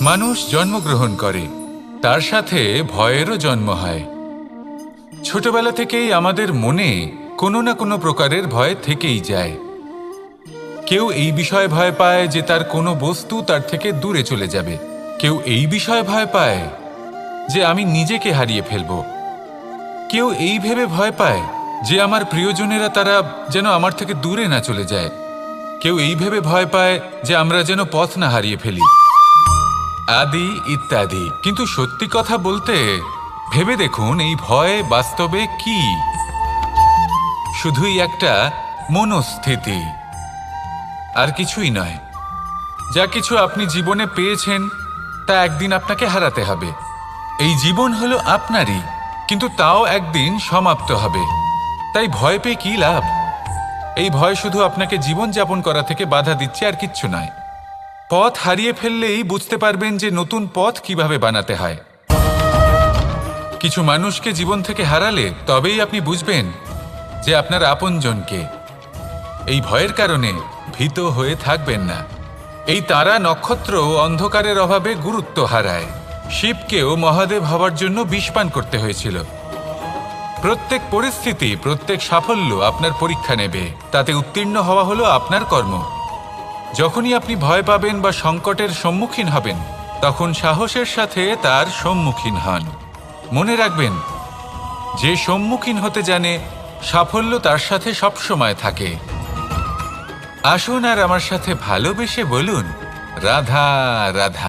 মানুষ জন্মগ্রহণ করে, তার সাথে ভয়েরও জন্ম হয়। ছোটবেলা থেকেই আমাদের মনে কোনো না কোনো প্রকারের ভয় থেকেই যায়। কেউ এই বিষয়ে ভয় পায় যে তার কোনো বস্তু তার থেকে দূরে চলে যাবে। কেউ এই বিষয়ে ভয় পায় যে আমি নিজেকে হারিয়ে ফেলব। কেউ এই ভেবে ভয় পায় যে আমার প্রিয়জনেরা তারা যেন আমার থেকে দূরে না চলে যায়। কেউ এই ভেবে ভয় পায় যে আমরা যেন পথ না হারিয়ে ফেলি, আদি ইত্যাদি। কিন্তু সত্যি কথা বলতে, ভেবে দেখুন এই ভয় বাস্তবে কি? শুধুই একটা মনস্থিতি, আর কিছুই নয়। যা কিছু আপনি জীবনে পেয়েছেন তা একদিন আপনাকে হারাতে হবে। এই জীবন হলো আপনারই, কিন্তু তাও একদিন সমাপ্ত হবে। তাই ভয় পেয়ে কি লাভ? এই ভয় শুধু আপনাকে জীবনযাপন করা থেকে বাধা দিচ্ছে, আর কিচ্ছু নয়। পথ হারিয়ে ফেললেই বুঝতে পারবেন যে নতুন পথ কিভাবে বানাতে হয়। কিছু মানুষকে জীবন থেকে হারালে তবেই আপনি বুঝবেন যে আপনার আপনজনকে। এই ভয়ের কারণে ভীত হয়ে থাকবেন না। এই তারা নক্ষত্র অন্ধকারের অভাবে গুরুত্ব হারায়। শিবকেও মহাদেব হবার জন্য বিষপান করতে হয়েছিল। প্রত্যেক পরিস্থিতি, প্রত্যেক সাফল্য আপনার পরীক্ষা নেবে। তাতে উত্তীর্ণ হওয়া হলো আপনার কর্ম। যখনই আপনি ভয় পাবেন বা সংকটের সম্মুখীন হবেন, তখন সাহসের সাথে তার সম্মুখীন হন। মনে রাখবেন, যে সম্মুখীন হতে জানে, সাফল্য তার সাথে সবসময় থাকে। আসুন আর আমার সাথে ভালোবেসে বলুন, রাধা রাধা।